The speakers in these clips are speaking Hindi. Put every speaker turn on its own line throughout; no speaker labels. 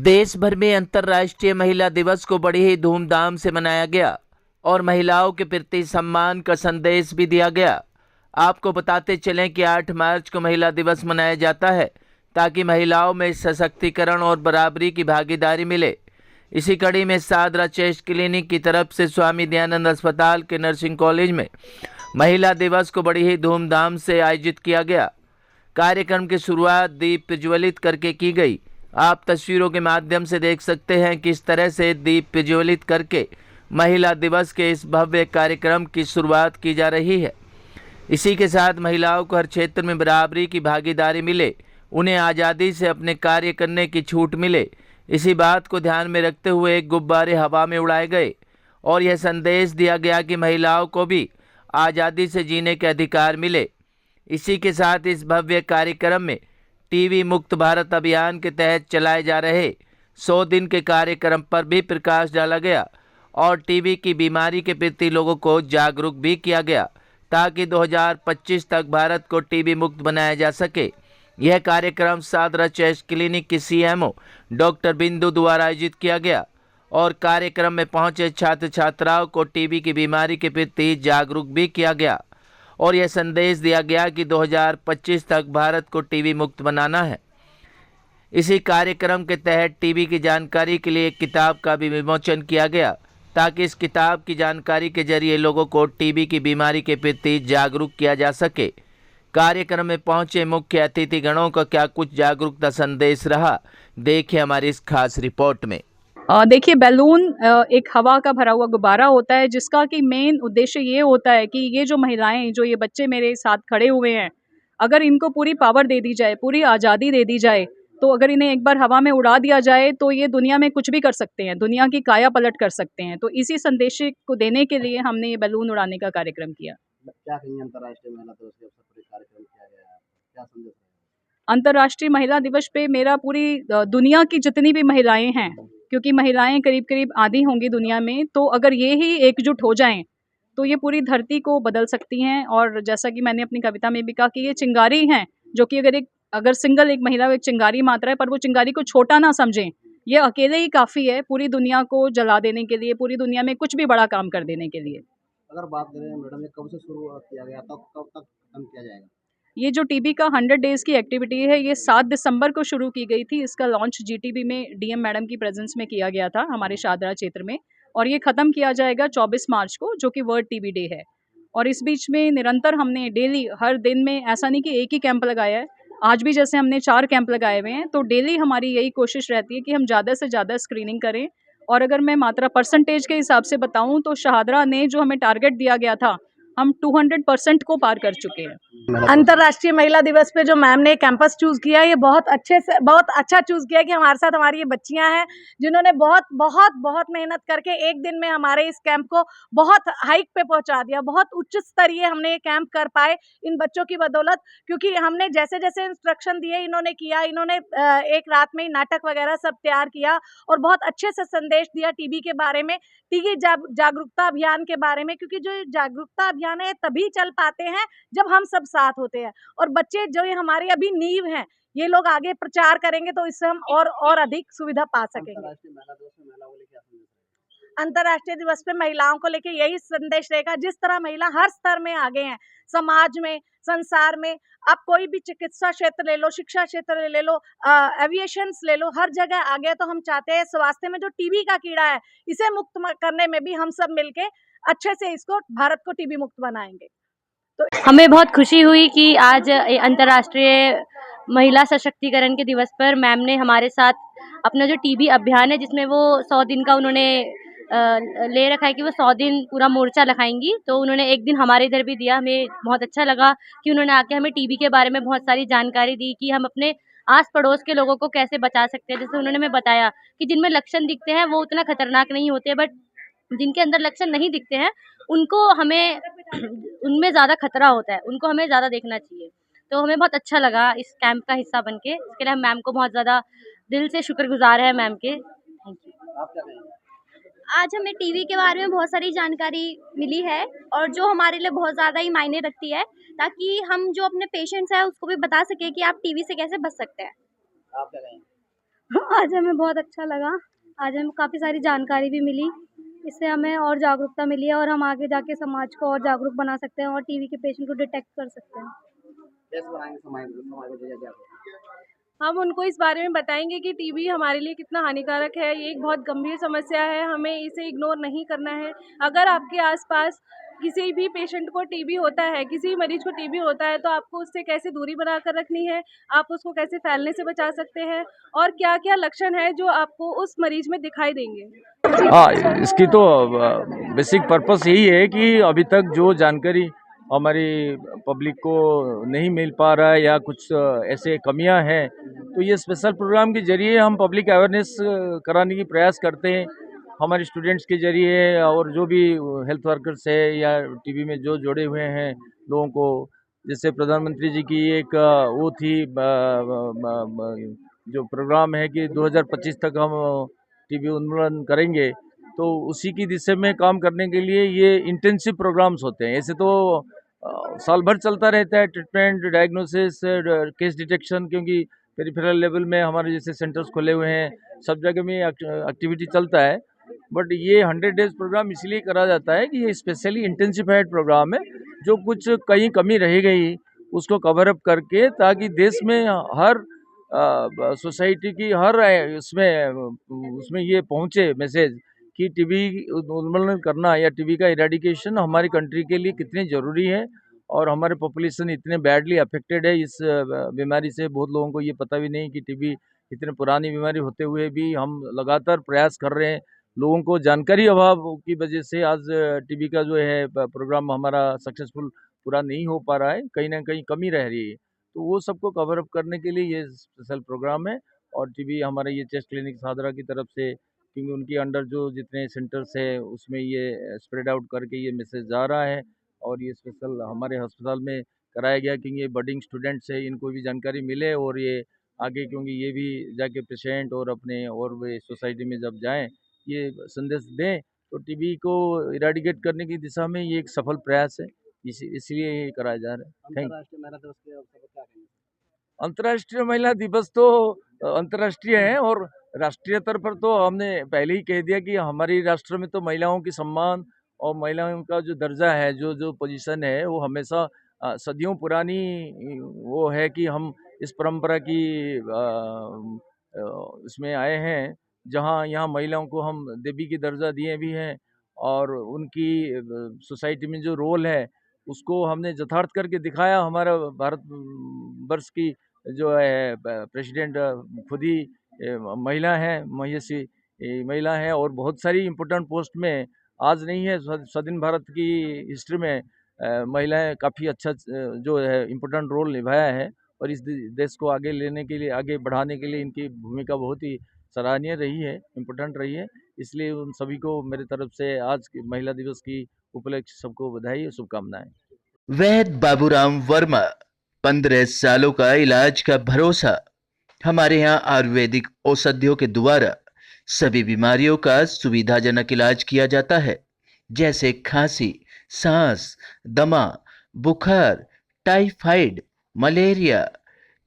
देश भर में अंतर्राष्ट्रीय महिला दिवस को बड़ी ही धूमधाम से मनाया गया और महिलाओं के प्रति सम्मान का संदेश भी दिया गया। आपको बताते चलें कि 8 मार्च को महिला दिवस मनाया जाता है ताकि महिलाओं में सशक्तिकरण और बराबरी की भागीदारी मिले। इसी कड़ी में सादरा चेस्ट क्लिनिक की तरफ से स्वामी दयानंद अस्पताल के नर्सिंग कॉलेज में महिला दिवस को बड़ी ही धूमधाम से आयोजित किया गया। कार्यक्रम की शुरुआत दीप प्रज्वलित करके की गई। आप तस्वीरों के माध्यम से देख सकते हैं किस तरह से दीप प्रज्वलित करके महिला दिवस के इस भव्य कार्यक्रम की शुरुआत की जा रही है। इसी के साथ महिलाओं को हर क्षेत्र में बराबरी की भागीदारी मिले, उन्हें आज़ादी से अपने कार्य करने की छूट मिले। इसी बात को ध्यान में रखते हुए एक गुब्बारे हवा में उड़ाए गए और यह संदेश दिया गया कि महिलाओं को भी आज़ादी से जीने के अधिकार मिले। इसी के साथ इस भव्य कार्यक्रम में टीबी मुक्त भारत अभियान के तहत चलाए जा रहे 100 दिन के कार्यक्रम पर भी प्रकाश डाला गया और टीबी की बीमारी के प्रति लोगों को जागरूक भी किया गया ताकि 2025 तक भारत को टीबी मुक्त बनाया जा सके। यह कार्यक्रम सादरा चेस्ट क्लिनिक की सीएमओ डॉक्टर बिंदु द्वारा आयोजित किया गया और कार्यक्रम में पहुंचे छात्र छात्राओं को टीबी की बीमारी के प्रति जागरूक भी किया गया और यह संदेश दिया गया कि 2025 तक भारत को टीबी मुक्त बनाना है। इसी कार्यक्रम के तहत टीबी की जानकारी के लिए एक किताब का भी विमोचन किया गया ताकि इस किताब की जानकारी के जरिए लोगों को टीबी की बीमारी के प्रति जागरूक किया जा सके। कार्यक्रम में पहुंचे मुख्य अतिथि गणों का क्या कुछ जागरूकता संदेश रहा, देखिए हमारी इस खास रिपोर्ट में।
देखिए, बैलून एक हवा का भरा हुआ गुब्बारा होता है जिसका कि मेन उद्देश्य ये होता है कि ये जो महिलाएं, जो ये बच्चे मेरे साथ खड़े हुए हैं, अगर इनको पूरी पावर दे दी जाए, पूरी आज़ादी दे दी जाए, तो अगर इन्हें एक बार हवा में उड़ा दिया जाए तो ये दुनिया में कुछ भी कर सकते हैं, दुनिया की काया पलट कर सकते हैं। तो इसी संदेश को देने के लिए हमने ये बैलून उड़ाने का कार्यक्रम किया।
क्या कहेंगे अंतर्राष्ट्रीय महिला दिवस के अवसर पर कार्यक्रम किया गया है, क्या संदेश?
अंतर्राष्ट्रीय महिला दिवस पे मेरा पूरी दुनिया की जितनी भी महिलाएं हैं, क्योंकि महिलाएं करीब करीब आधी होंगी दुनिया में, तो अगर ये ही एकजुट हो जाएं तो ये पूरी धरती को बदल सकती हैं। और जैसा कि मैंने अपनी कविता में भी कहा कि ये चिंगारी हैं, जो कि अगर सिंगल एक महिला एक चिंगारी मात्रा है, पर वो चिंगारी को छोटा ना समझें, ये अकेले ही काफ़ी है पूरी दुनिया को जला देने के लिए, पूरी दुनिया में कुछ भी बड़ा काम कर देने के लिए।
अगर बात करें मैडम, ये कब से शुरू किया गया, तब कब तक खत्म किया जाएगा?
ये जो टीबी का 100 डेज़ की एक्टिविटी है, ये 7 दिसंबर को शुरू की गई थी। इसका लॉन्च जीटीबी में डीएम मैडम की प्रेजेंस में किया गया था हमारे शादरा क्षेत्र में, और ये ख़त्म किया जाएगा 24 मार्च को, जो कि वर्ल्ड टीबी डे है। और इस बीच में निरंतर हमने डेली हर दिन में, ऐसा नहीं कि एक ही कैंप लगाया है, आज भी जैसे हमने 4 कैंप लगाए हुए हैं, तो डेली हमारी यही कोशिश रहती है कि हम ज़्यादा से ज़्यादा स्क्रीनिंग करें। और अगर मैं मात्रा परसेंटेज के हिसाब से बताऊं तो शाहदरा ने जो हमें टारगेट दिया गया था, हम 200% को पार कर चुके हैं।
अंतर्राष्ट्रीय महिला दिवस पे जो मैम ने कैंपस चूज़ किया, ये बहुत अच्छा चूज़ किया कि हमारे साथ हमारी ये बच्चियां हैं जिन्होंने बहुत बहुत बहुत मेहनत करके एक दिन में हमारे इस कैंप को बहुत हाइक पे पहुंचा दिया। बहुत उच्च स्तरीय हमने ये कैंप कर पाए इन बच्चों की बदौलत, क्योंकि हमने जैसे जैसे इंस्ट्रक्शन दिए इन्होंने किया। इन्होंने एक रात में ही नाटक वगैरह सब तैयार किया और बहुत अच्छे से संदेश दिया टीबी के बारे में, टीबी जागरूकता अभियान के बारे में, क्योंकि जो जागरूकता अभियान है तभी चल पाते हैं जब हम सब साथ होते हैं। और बच्चे जो ये हमारे अभी नींव हैं, ये लोग आगे प्रचार करेंगे तो इससे हम और अधिक सुविधा पा सकेंगे। अंतर्राष्ट्रीय दिवस पे महिलाओं को लेके यही संदेश रहेगा, जिस तरह महिला हर स्तर में आगे हैं, समाज में, संसार में, आप कोई भी चिकित्सा क्षेत्र ले लो, शिक्षा क्षेत्र ले लो, एविएशंस ले लो, हर जगह आगे। तो हम चाहते हैं स्वास्थ्य में जो टीबी का कीड़ा है, इसे मुक्त करने में भी हम सब मिलके अच्छे से इसको, भारत को टीबी मुक्त बनाएंगे।
तो हमें बहुत खुशी हुई कि आज अंतर्राष्ट्रीय महिला सशक्तिकरण के दिवस पर मैम ने हमारे साथ अपना जो टीबी अभियान है, जिसमें वो 100 दिन का उन्होंने ले रखा है कि वो 100 दिन पूरा मोर्चा लगाएंगी, तो उन्होंने एक दिन हमारे इधर भी दिया। हमें बहुत अच्छा लगा कि उन्होंने आके हमें टीबी के बारे में बहुत सारी जानकारी दी कि हम अपने आस पड़ोस के लोगों को कैसे बचा सकते हैं। जैसे उन्होंने हमें बताया कि जिनमें लक्षण दिखते हैं वो उतना खतरनाक नहीं होते, बट जिनके अंदर लक्षण नहीं दिखते हैं उनको हमें उनमें ज़्यादा खतरा होता है, उनको हमें ज़्यादा देखना चाहिए। तो हमें बहुत अच्छा लगा इस कैंप का हिस्सा बनके। इसके लिए हम मैम को बहुत ज़्यादा दिल से शुक्रगुजार है मैम के। Thank you.
आज हमें टीबी के बारे में बहुत सारी जानकारी मिली है और जो हमारे लिए बहुत ज़्यादा ही मायने रखती है, ताकि हम जो अपने पेशेंट्स हैं उसको भी बता सकें कि आप टीबी से कैसे बच सकते हैं।
आप क्या कहेंगे?
आज हमें बहुत अच्छा लगा। आज हमें काफ़ी सारी जानकारी भी मिली। इससे हमें और जागरूकता मिली है और हम आगे जाके समाज को और जागरूक बना सकते हैं और टीबी के पेशेंट को डिटेक्ट कर सकते हैं।
कैसे बनाएंगे समाज समाज को जागरूक?
हम उनको इस बारे में बताएंगे कि टीबी हमारे लिए कितना हानिकारक है। ये एक बहुत गंभीर समस्या है, हमें इसे इग्नोर नहीं करना है। अगर आपके आसपास किसी भी पेशेंट को टीबी होता है, किसी भी मरीज को टीबी होता है, तो आपको उससे कैसे दूरी बनाकर रखनी है, आप उसको कैसे फैलने से बचा सकते हैं और क्या-क्या लक्षण है जो आपको उस मरीज में दिखाई देंगे।
हाँ, इसकी तो बेसिक पर्पस यही है कि अभी तक जो जानकारी हमारी पब्लिक को नहीं मिल पा रहा है या कुछ ऐसे कमियां हैं, तो ये स्पेशल प्रोग्राम के जरिए हम पब्लिक अवेयरनेस कराने की प्रयास करते हैं। हमारे स्टूडेंट्स के जरिए और जो भी हेल्थ वर्कर्स है या टीबी में जो जुड़े हुए हैं लोगों को, जैसे प्रधानमंत्री जी की एक वो थी जो प्रोग्राम है कि 2025 तक हम टीबी उन्मूलन करेंगे, तो उसी की दिशा में काम करने के लिए ये इंटेंसिव प्रोग्राम्स होते हैं। ऐसे तो साल भर चलता रहता है ट्रीटमेंट, डायग्नोसिस, केस डिटेक्शन, क्योंकि पेरिफेरल लेवल में हमारे जैसे सेंटर्स खुले हुए हैं, सब जगह में एक्टिविटी चलता है। बट ये 100 डेज प्रोग्राम इसलिए करा जाता है कि ये स्पेशली इंटेंसिफाइड प्रोग्राम है, जो कुछ कहीं कमी रह गई उसको कवर अप करके, ताकि देश में हर सोसाइटी की हर उसमें ये पहुँचे मैसेज कि टीबी उन्मूलन करना या टीबी का इरेडिकेशन हमारी कंट्री के लिए कितनी ज़रूरी है। और हमारे पॉपुलेशन इतने बैडली अफेक्टेड है इस बीमारी से। बहुत लोगों को ये पता भी नहीं कि टीबी इतनी पुरानी बीमारी होते हुए भी हम लगातार प्रयास कर रहे हैं। लोगों को जानकारी अभाव की वजह से आज टीबी का जो है प्रोग्राम हमारा सक्सेसफुल पूरा नहीं हो पा रहा है, कहीं ना कहीं कमी रह रही है। तो वो सबको कवर अप करने के लिए ये स्पेशल प्रोग्राम है। और टीबी हमारा ये चेस्ट क्लिनिक सादरा की तरफ से, क्योंकि उनके अंडर जो जितने सेंटर्स है उसमें ये स्प्रेड आउट करके ये मैसेज जा रहा है। और ये स्पेशल हमारे अस्पताल में कराया गया, क्योंकि ये बडिंग स्टूडेंट्स है, इनको भी जानकारी मिले और ये आगे, क्योंकि ये भी जाके पेशेंट और अपने और वे सोसाइटी में जब जाएं ये संदेश दें, तो टीबी को इराडिकेट करने की दिशा में ये एक सफल प्रयास है। इसलिए ये कराया जा रहा है। Thank you.
अंतर्राष्ट्रीय महिला दिवस के अवसर पर क्या कहेंगे?
अंतर्राष्ट्रीय महिला दिवस तो अंतर्राष्ट्रीय है, और राष्ट्रीय स्तर पर तो हमने पहले ही कह दिया कि हमारी राष्ट्र में तो महिलाओं की सम्मान और महिलाओं का जो दर्जा है, जो जो पोजीशन है, वो हमेशा सदियों पुरानी वो है कि हम इस परंपरा की इसमें आए हैं, जहाँ यहाँ महिलाओं को हम देवी की दर्जा दिए भी हैं। और उनकी सोसाइटी में जो रोल है उसको हमने यथार्थ करके दिखाया। हमारा भारत वर्ष की जो है प्रेसिडेंट खुद ही महिला है, महिषी महिला है, और बहुत सारी इम्पोर्टेंट पोस्ट में आज नहीं है, स्वाधीन भारत की हिस्ट्री में महिलाएं काफ़ी अच्छा जो है इम्पोर्टेंट रोल निभाया है। और इस देश को आगे लेने के लिए, आगे बढ़ाने के लिए इनकी भूमिका बहुत ही सराहनीय रही है, इम्पोर्टेंट रही है। इसलिए उन सभी को मेरे तरफ से आज की महिला दिवस की उपलक्ष्य सबको बधाई और शुभकामनाएं।
वैद्य बाबूराम वर्मा, 15 सालों का इलाज का भरोसा। हमारे यहाँ आयुर्वेदिक औषधियों के द्वारा सभी बीमारियों का सुविधाजनक इलाज किया जाता है, जैसे खांसी, सांस, दमा, बुखार, टाइफाइड, मलेरिया,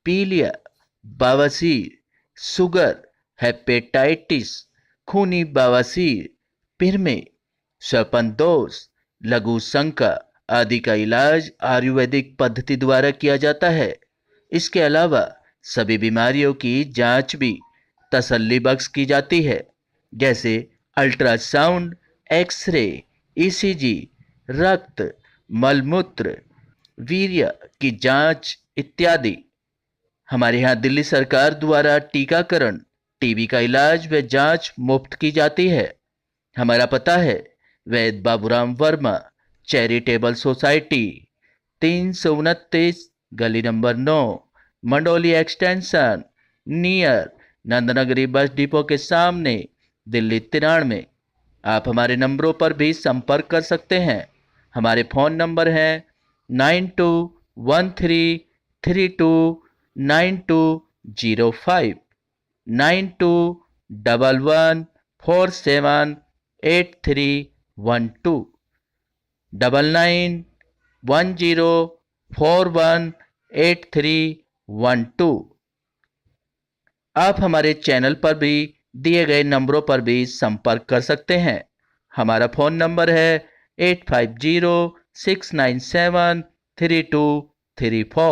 पीलिया, बवासीर, शुगर, हेपेटाइटिस, खूनी बवासीर, पिरमे, श्वपनदोष, लघु शंका आदि का इलाज आयुर्वेदिक पद्धति द्वारा किया जाता है। इसके अलावा सभी बीमारियों की जांच भी तसल्ली बख्श की जाती है, जैसे अल्ट्रासाउंड, एक्सरे, ईसीजी, रक्त, मलमूत्र, वीर्य की जांच इत्यादि। हमारे यहाँ दिल्ली सरकार द्वारा टीकाकरण, टीबी का इलाज व जांच मुफ्त की जाती है। हमारा पता है वैद्य बाबूराम वर्मा, चैरिटेबल सोसाइटी, 329 गली number 9, Mandoli extension, near Nand Nagri bus depot के सामने, दिल्ली 93। आप हमारे नंबरों पर भी संपर्क कर सकते हैं। हमारे फ़ोन नंबर हैं 9213329205, 9211478312, 9910418312। आप हमारे चैनल पर भी दिए गए नंबरों पर भी संपर्क कर सकते हैं। हमारा फ़ोन नंबर है 8506973234।